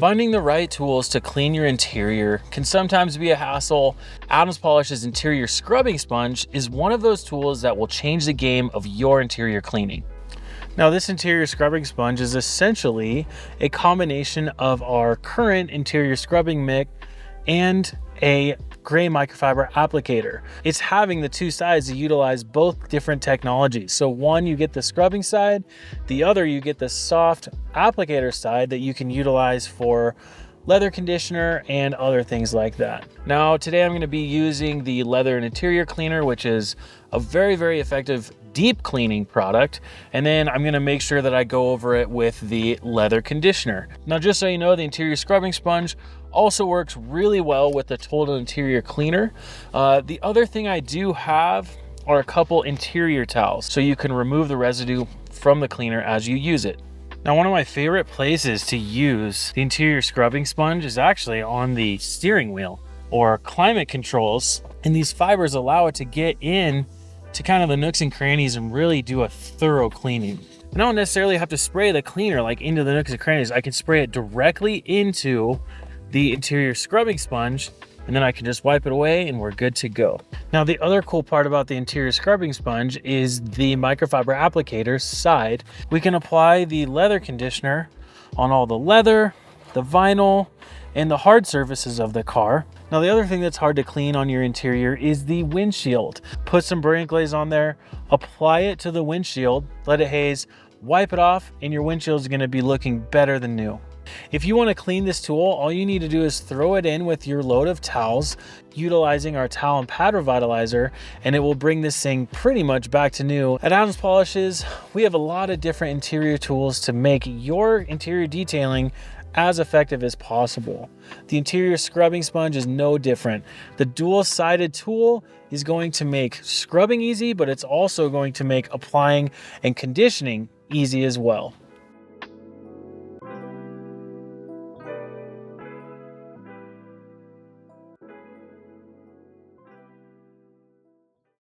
Finding the right tools to clean your interior can sometimes be a hassle. Adams Polish's interior scrubbing sponge is one of those tools that will change the game of your interior cleaning. Now, this interior scrubbing sponge is essentially a combination of our current interior scrubbing mitt and a gray microfiber applicator. It's having the two sides to utilize both different technologies. So one, you get the scrubbing side, the other, you get the soft applicator side that you can utilize for leather conditioner and other things like that. Now, today I'm going to be using the leather and interior cleaner, which is a very, very effective deep cleaning product. And then I'm going to make sure that I go over it with the leather conditioner. Now, just so you know, the interior scrubbing sponge also works really well with the total interior cleaner. The other thing I do have are a couple interior towels, so you can remove the residue from the cleaner as you use it. Now, one of my favorite places to use the interior scrubbing sponge is actually on the steering wheel or climate controls. And these fibers allow it to get in to kind of the nooks and crannies and really do a thorough cleaning. I don't necessarily have to spray the cleaner like into the nooks and crannies. I can spray it directly into the interior scrubbing sponge, and then I can just wipe it away and we're good to go. Now, the other cool part about the interior scrubbing sponge is the microfiber applicator side. We can apply the leather conditioner on all the leather, the vinyl, and the hard surfaces of the car. Now, the other thing that's hard to clean on your interior is the windshield. Put some Brilliant Glaze on there, apply it to the windshield, let it haze, wipe it off, and your windshield is gonna be looking better than new. If you want to clean this tool, all you need to do is throw it in with your load of towels, utilizing our towel and pad revitalizer, and it will bring this thing pretty much back to new. At Adams Polishes, we have a lot of different interior tools to make your interior detailing as effective as possible. The interior scrubbing sponge is no different. The dual-sided tool is going to make scrubbing easy, but it's also going to make applying and conditioning easy as well.